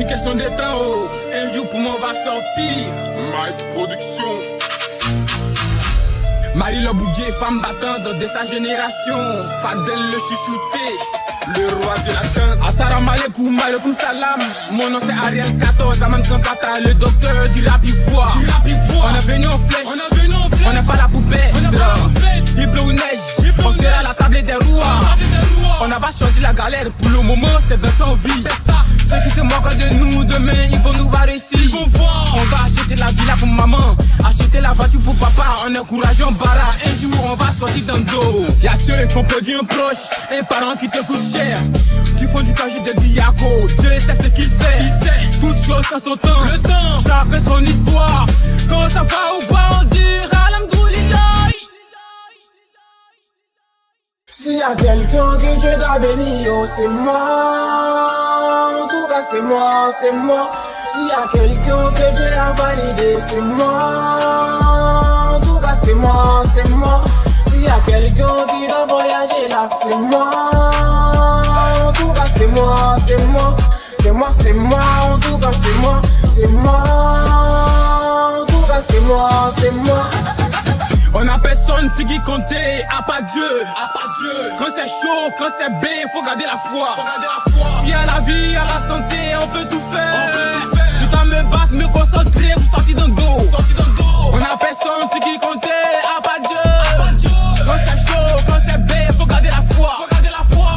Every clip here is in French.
qu'une question de temps, oh. Un jour pour moi on va sortir. Mike Production. Marie Le Boudier, femme battante de sa génération. Fadel le chouchouté, le roi de la danse. Assalamu alaikum, alaikum salam. Mon nom c'est Ariel 14, Aman Kankata, le docteur du rap ivoire. On est venu en flèche, on n'est pas là pour perdre. Il pleut ou neige, on sera à la table des rois. On n'a pas choisi la galère, pour le moment c'est dans son vie. Ceux qui se moquent de nous, demain ils vont nous voir ici. On va acheter la villa pour maman, acheter la voiture pour papa. On est courageux, on barra, un jour on va sortir dans le dos. Y'a ceux qu'on peut dire un proche, un parent qui te coûte cher, qui font du cagé de Diaco. Dieu sait ce qu'il fait, il sait toutes choses en son temps. Le temps, chacun son histoire. Quand ça va ou pas on dira alhamdoulilah. S'il y a quelqu'un que Dieu t'a béni, oh c'est moi. En tout cas c'est moi, c'est moi. S'il y a quelqu'un que Dieu a validé, c'est moi. En tout cas c'est moi, c'est moi. S'il y a quelqu'un qui doit voyager là, c'est moi. En tout cas c'est moi, c'est moi. C'est moi, c'est moi, en tout cas c'est moi. C'est moi. En tout cas c'est moi, c'est moi. On a personne qui compter, à pas Dieu, Quand c'est chaud, quand c'est bé, faut garder la foi. Si à la vie, à la santé, on peut tout faire. Je dois me battre, me concentrer pour sortir d'un dos. On a personne qui compter, à pas Dieu. Quand c'est chaud, quand c'est bé, faut garder la foi.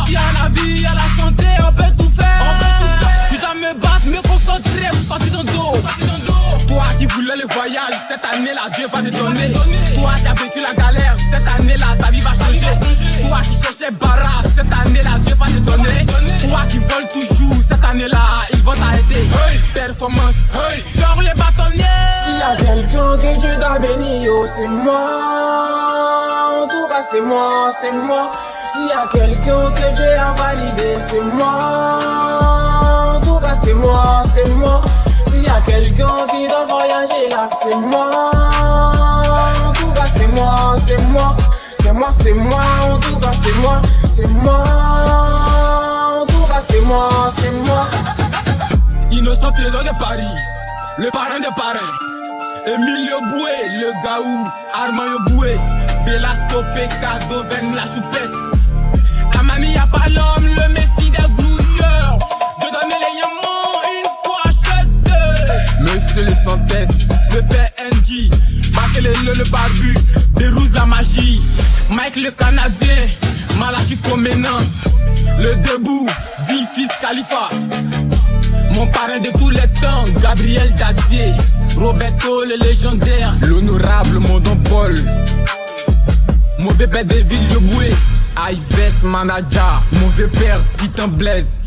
Si à la vie, à la santé, on peut tout faire. Je dois me battre, me concentrer pour sortir d'un dos. Toi qui voulais le voyage, cette année-là, Dieu va te donner. Toi qui as vécu la galère, cette année-là, ta vie va changer. Toi qui cherchais Bara, cette année-là, Dieu va te donner. Toi qui voles toujours, cette année-là, ils vont t'arrêter. Performance, genre les bâtonniers. S'il y a quelqu'un que Dieu t'a béni, oh c'est moi. En tout cas c'est moi, c'est moi. S'il y a quelqu'un que Dieu a validé, c'est moi. En tout cas c'est moi, c'est moi. S'il y a quelqu'un qui doit voyager là, c'est moi. En tout cas c'est moi, c'est moi. C'est moi, c'est moi, en tout cas c'est moi. C'est moi. En tout cas c'est moi, c'est moi. Innocent trésor de Paris, le parrain de parrain. Emilio Boué, le Gaou, Armand Boué, Belasco, PK, Doven, la choupette. Amami y'a pas l'homme, le messie des grouilleurs. De donner les yamons une fois chute. Monsieur le Santes, le PNJ, Bakele le barbu, Bérouz la magie, Mike le Canadien, Malachi Comenan, le debout, Fils Khalifa. Mon parrain de tous les temps, Gabriel Dadier, Roberto le légendaire, l'honorable Mondon Paul, mauvais père de Ville Boué, Ives Manaja, mauvais père Titan Blaise.